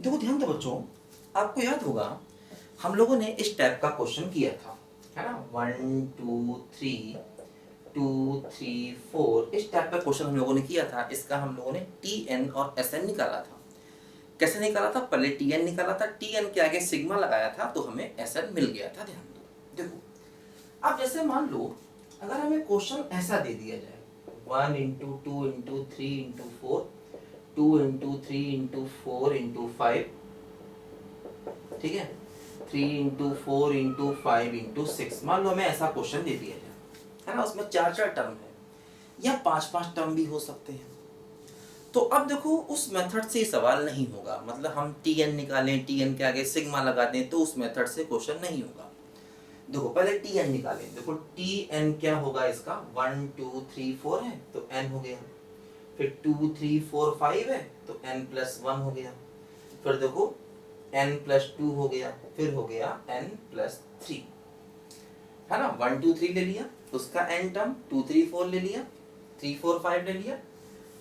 देखो ध्यान दो बच्चों, आपको याद होगा हम लोगों ने इस टाइप का क्वेश्चन किया था, है ना, 1 2 3 2 3 4 इस टाइप का क्वेश्चन हम लोगों ने किया था। इसका हम लोगों ने टी एन और एस एन निकाला था। कैसे निकाला था? पहले टी एन निकाला था, टी एन के आगे सिग्मा लगाया था तो हमें एस एन मिल गया था। ध्यान दो, देखो अब जैसे मान लो अगर हमें क्वेश्चन ऐसा दे दिया जाए 1 into 2 into 3 into 4 2 into 3 into 4 into 5, ठीक है, 3 इंटू 4 इंटू 5 इंटू 6, मान लो हमें ऐसा क्वेश्चन दे दिया जाए, है ना, उसमें 4 टर्म है या 5 टर्म भी हो सकते हैं। तो अब देखो उस मेथड से सवाल नहीं होगा, मतलब हम टी एन निकालें, टी एन के आगे सिग्मा लगा दें तो उस मेथड से क्वेश्चन नहीं होगा। देखो पहले टी एन निकालें, देखो टी एन क्या होगा इसका, 1 2 3 4 है तो एन हो गया, फिर 2 3 4 5 है तो एन प्लस 1 हो गया, फिर देखो n प्लस 2 हो गया, फिर हो गया n प्लस 3, है ना, 1 2 3 ले लिया उसका n टर्म, 2 3 4 ले लिया, 3 4 5 ले लिया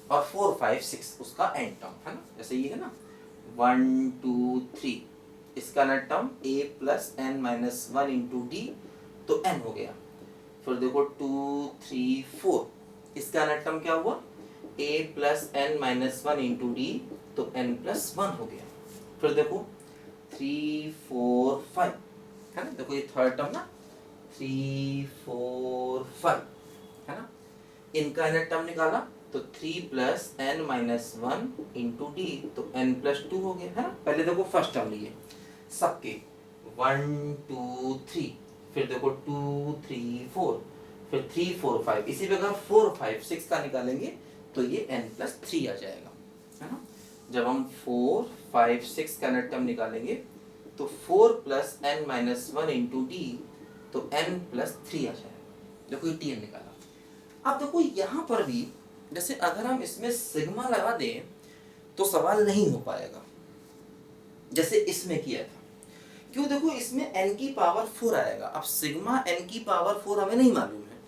और 4 5 6 उसका n टर्म, है ना, जैसे ये है ना 1 2 3 इसका nth term a plus n minus 1 into d तो n हो गया, फिर देखो 2 3 4 इसका नेट टर्म क्या हुआ a plus n minus 1 into d तो n प्लस 1 हो गया, फिर देखो 3 4 5, है ना, देखो ये थर्ड टर्म ना 3 4 5, है ना, इनका n टर्म निकाला तो 3 plus n minus 1 into d तो n प्लस 2 हो गया, है ना। पहले देखो फर्स्ट टर्म लिए सबके 1 2 3, फिर देखो 2 3 4, फिर 3 4 5, इसी प्रकार 4 5 6 का निकालेंगे तो ये n प्लस 3 आ जाएगा, है ना। जब हम 4 5 6 का नेट टर्म निकालेंगे तो 4 plus n minus 1 into d तो n प्लस 3 आ जाएगा। देखो ये टी एन निकाला। अब देखो यहाँ पर भी जैसे अगर हम इसमें सिग्मा लगा दें तो सवाल नहीं हो पाएगा जैसे इसमें किया था। क्यों? देखो इसमें n की पावर 4 आएगा। अब सिग्मा n की पावर 4 हमें नहीं मालूम है।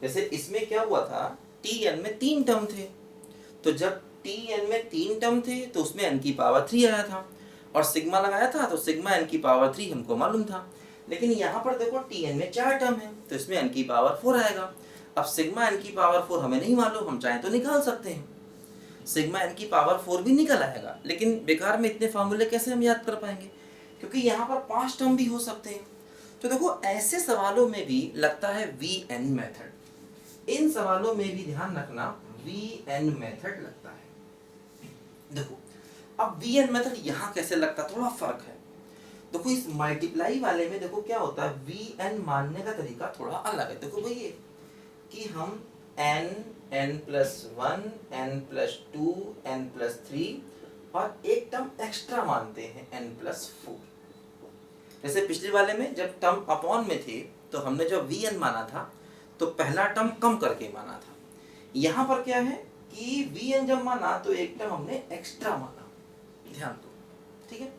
जैसे इसमें क्या हुआ था, टी एन में 3 टर्म थे, तो जब टी एन में 3 टर्म थे तो उसमें n की पावर 3 आया था और सिग्मा लगाया था तो सिग्मा n की पावर 3 हमको मालूम था। लेकिन यहाँ पर देखो टी एन में 4 टर्म है तो इसमें n की पावर 4 आएगा। अब सिग्मा n की पावर 4 हमें नहीं मालूम, हम चाहें तो निकाल सकते हैं, सिग्मा n की पावर 4 भी निकल आएगा, लेकिन बेकार में इतने फार्मूले कैसे हम याद कर पाएंगे, क्योंकि यहाँ पर 5 टर्म भी हो सकते हैं। तो देखो ऐसे सवालों में भी लगता है वी एन मेथड, इन सवालों में भी ध्यान रखना वी एन मेथड लगता है। देखो अब वी एन मेथड यहाँ कैसे लगता है, थोड़ा फर्क है। देखो इस मल्टीप्लाई वाले में देखो क्या होता है, वी एन मानने का तरीका थोड़ा अलग है। देखो भाई कि हम n n plus 1 n plus 2 n plus 3 और एक टर्म एक्स्ट्रा मानते हैं n प्लस 4। जैसे पिछले वाले में जब टर्म अपॉन में थे तो हमने जब वी एन माना था तो पहला टर्म कम करके माना था। यहाँ पर क्या है कि वी एन जब माना तो एक टर्म हमने एक्स्ट्रा माना, ध्यान दो, ठीक है।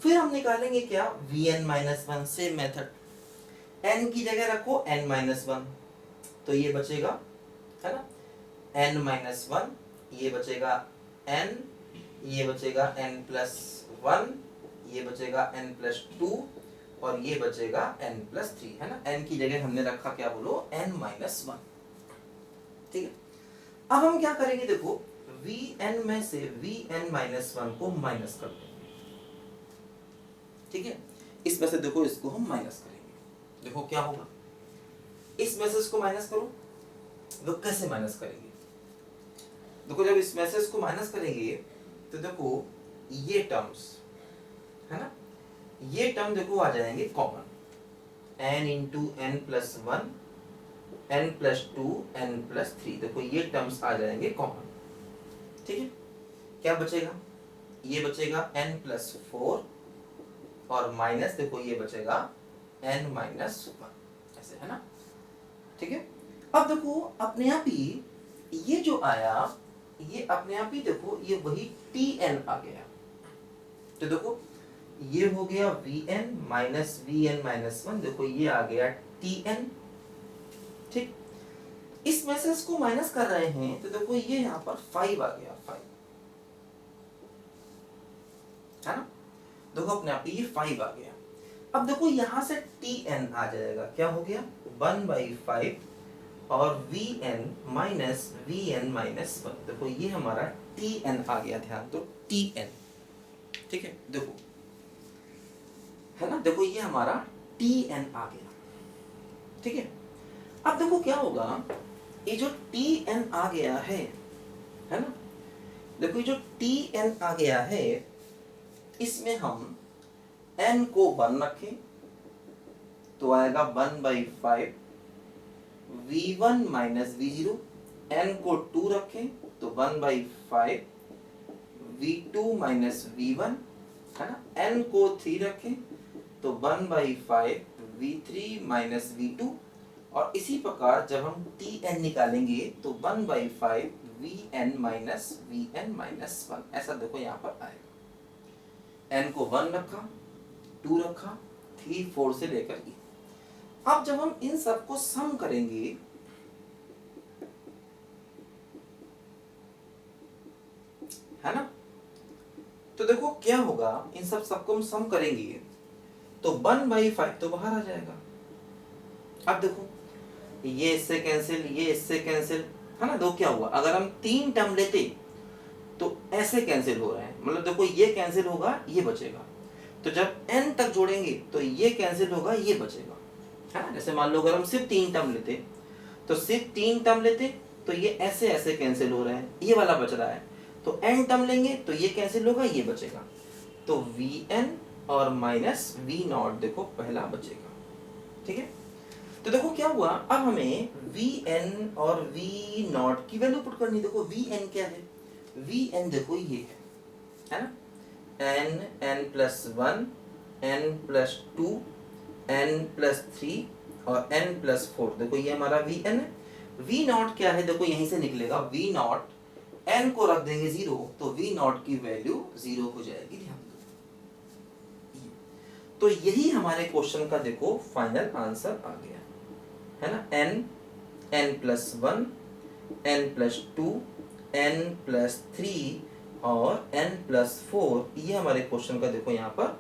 फिर हम निकालेंगे क्या, वी एन माइनस 1 से मेथड, n की जगह रखो n माइनस 1 तो ये बचेगा, है ना, n माइनस 1, ये बचेगा n, ये बचेगा n प्लस 1, ये बचेगा n प्लस 2 और ये बचेगा n प्लस 3, है ना। n की जगह हमने रखा क्या बोलो, n माइनस 1, ठीक है। अब हम क्या करेंगे, देखो वी एन में से वी एन माइनस 1 को माइनस कर देंगे, ठीक है। इसमें से देखो इसको हम माइनस करेंगे, देखो क्या होगा, इस मैसेज को माइनस करो, तो कैसे माइनस करेंगे, देखो जब इस मैसेज को माइनस करेंगे तो देखो ये टर्म्स, है ना, ये टर्म देखो आ जाएंगे common, n into n plus 1 n plus 2 n plus 3, देखो ये टर्म्स आ जाएंगे कॉमन, ठीक है। क्या बचेगा, ये बचेगा n प्लस 4 और माइनस देखो ये बचेगा n माइनस 1, ऐसे, है ना, ठीक है। अब देखो अपने आप ही ये जो आया ये अपने आप ही देखो ये वही टी एन आ गया, तो देखो ये हो गया V n minus V n minus 1, देखो ये आ गया टी एन, ठीक। इस मैसेज को माइनस कर रहे हैं तो देखो ये यहाँ पर 5 आ गया, 5, है ना। देखो अपने आप ये 5 आ गया। अब देखो यहाँ से tn आ जाएगा, क्या हो गया 1/5 और vn माइनस vn माइनस 1। देखो ये हमारा tn आ गया, ध्यान दो tn, ठीक है। देखो है ना, देखो ये हमारा tn आ गया, ठीक है। अब देखो क्या होगा, ये जो tn आ गया है ना, देखो ये जो tn आ गया है, इसमें हम n को 1 रखें तो आएगा 1/5 v1 माइनस v0, n को 2 रखें तो 1/5 v2 माइनस v1, है ना। n को 3 रखें तो 1/5 v3 माइनस v2, और इसी प्रकार जब हम tn निकालेंगे तो 1/5 vn माइनस vn माइनस 1, ऐसा देखो यहाँ पर आएगा। n को 1 रखा, 2 रखा, 3 4 से लेकर e। अब जब हम इन सबको सम करेंगे, है ना, तो देखो क्या होगा, इन सबको हम सम करेंगे तो 1/5 तो बाहर आ जाएगा। अब देखो ये इससे कैंसिल, ये इससे कैंसिल, है ना। दो क्या हुआ, अगर हम 3 टर्म लेते तो ऐसे कैंसिल हो रहे हैं, मतलब देखो ये कैंसिल होगा, ये बचेगा। तो जब n तक जोड़ेंगे तो ये कैंसिल होगा, ये बचेगा, है ना। जैसे मान लो अगर हम सिर्फ 3 टर्म लेते तो सिर्फ 3 टर्म लेते तो ये ऐसे ऐसे कैंसिल हो रहे हैं, ये वाला बच रहा है। तो n टर्म लेंगे तो ये कैंसिल होगा, ये बचेगा। तो vn और माइनस v0 देखो पहला बचेगा, ठीक है। तो देखो क्या हुआ, अब हमें vn और v0 की वैल्यू पुट करनी। देखो vn क्या है, vn देखो ये है ना, n plus 1, n plus 2, n plus 3 और n प्लस 4। देखो ये हमारा vn है। v0 क्या है, देखो यहीं से निकलेगा v0, n को रख देंगे 0 तो v0 की वैल्यू 0 हो जाएगी, ध्यान दो। तो यही हमारे क्वेश्चन का देखो फाइनल आंसर आ गया, है ना। n plus 1, n plus 2, n plus 3 और n प्लस 4, ये हमारे क्वेश्चन का देखो यहाँ पर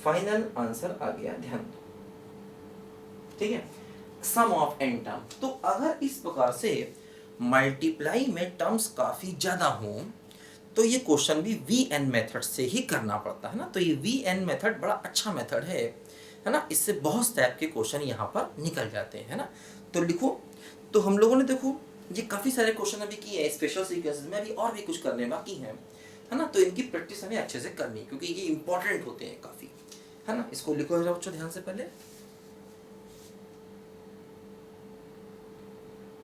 फाइनल आंसर आ गया, ध्यान दो, ठीक है। सम ऑफ n टर्म। तो अगर इस प्रकार से मल्टीप्लाई में टर्म्स काफी ज्यादा हों तो ये क्वेश्चन भी vn मेथड से ही करना पड़ता है ना। तो ये vn मेथड बड़ा अच्छा मेथड है ना। इससे बहुत टाइप के क्वेश्चन यहाँ पर निकल जाते हैं, है ना। तो लिखो, तो हम लोगों ने देखो ये काफी सारे क्वेश्चन अभी किए हैं स्पेशल सीक्वेंसेस में, अभी और भी कुछ करने बाकी हैं, है ना। तो इनकी प्रैक्टिस हमें अच्छे से करनी है क्योंकि ये इंपॉर्टेंट होते हैं काफी, है ना। इसको लिखो जरा बच्चों ध्यान से पहले।